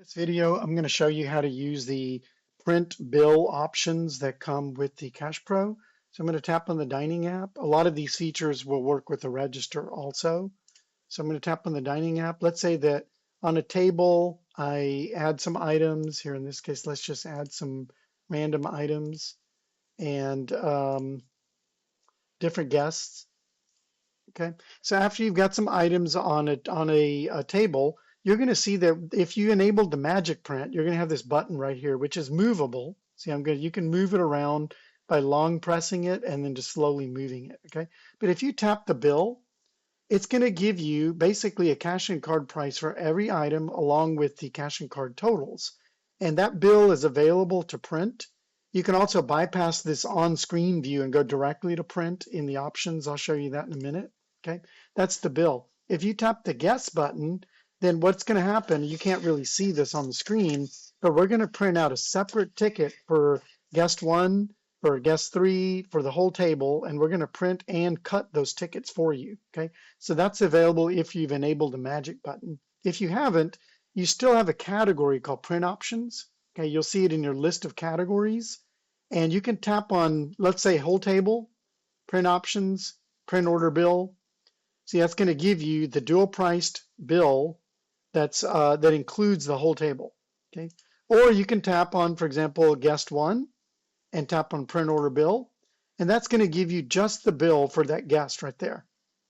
This video, I'm going to show you how to use the print bill options that come with the Cash Pro. So I'm going to tap on the dining app. A lot of these features will work with the register also. So I'm going to tap on the dining app. Let's say that on a table, I add some items. Here in this case, let's just add some random items and different guests. Okay, so after you've got some items on a table, you're going to see that if you enabled the magic print, you're going to have this button right here, which is movable. See, you can move it around by long pressing it and then just slowly moving it. Okay, but if you tap the bill, it's going to give you basically a cash and card price for every item along with the cash and card totals. And that bill is available to print. You can also bypass this on-screen view and go directly to print in the options. I'll show you that in a minute. Okay, that's the bill. If you tap the guest button, then what's going to happen, you can't really see this on the screen, but we're going to print out a separate ticket for guest 1, for guest 3, for the whole table, and we're going to print and cut those tickets for you. Okay, so that's available if you've enabled the magic button. If you haven't, you still have a category called print options. Okay, you'll see it in your list of categories, and you can tap on, let's say, whole table, print options, print order bill. See, that's going to give you the dual priced bill that includes the whole table. Okay, or you can tap on, for example, guest 1 and tap on print order bill, and that's going to give you just the bill for that guest right there.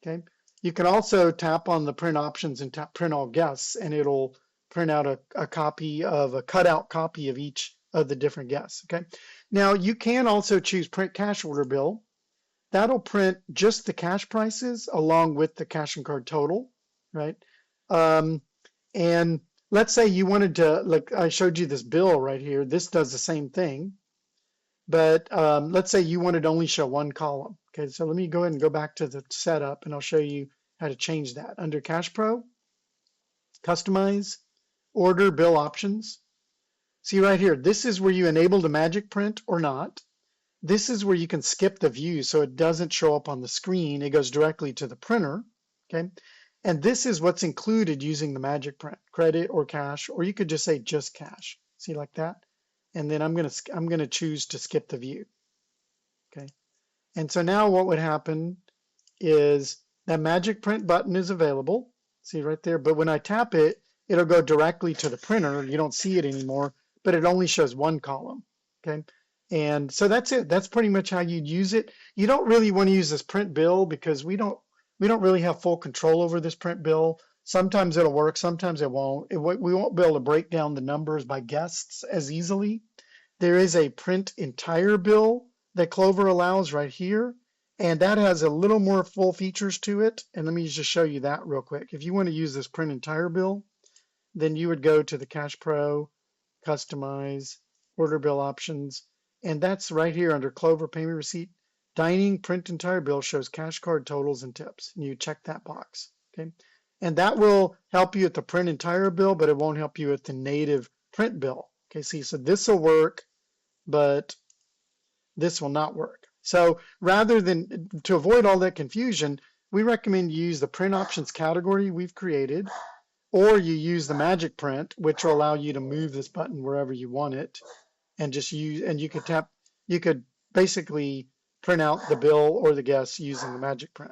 Okay, you can also tap on the print options and tap print all guests, and it'll print out a copy of a cutout copy of each of the different guests. Okay, now you can also choose print cash order bill. That'll print just the cash prices along with the cash and card total, right? And let's say you wanted to, like I showed you this bill right here. This does the same thing, but let's say you wanted to only show one column. Okay, so let me go ahead and go back to the setup and I'll show you how to change that. Under Cash Pro, Customize, Order Bill Options. See right here, this is where you enable the magic print or not. This is where you can skip the view so it doesn't show up on the screen. It goes directly to the printer, okay? And this is what's included using the magic print, credit or cash, or you could just say just cash. See, like that? And then I'm gonna choose to skip the view, okay? And so now what would happen is that magic print button is available. See right there, but when I tap it, it'll go directly to the printer. You don't see it anymore, but it only shows one column, okay? And so that's it. That's pretty much how you'd use it. You don't really want to use this print bill because we don't really have full control over this print bill. Sometimes it'll work, sometimes it won't. We won't be able to break down the numbers by guests as easily. There is a print entire bill that Clover allows right here, and that has a little more full features to it. And let me just show you that real quick. If you want to use this print entire bill, then you would go to the Cash Pro, Customize, Order Bill Options, and that's right here under Clover Payment Receipt. Dining print entire bill shows cash card totals and tips. And you check that box, okay? And that will help you at the print entire bill, but it won't help you at the native print bill. Okay, see, so this will work, but this will not work. So rather than, to avoid all that confusion, we recommend you use the print options category we've created, or you use the magic print, which will allow you to move this button wherever you want it. And just use, and you could basically print out the bill or the guest using the magic print.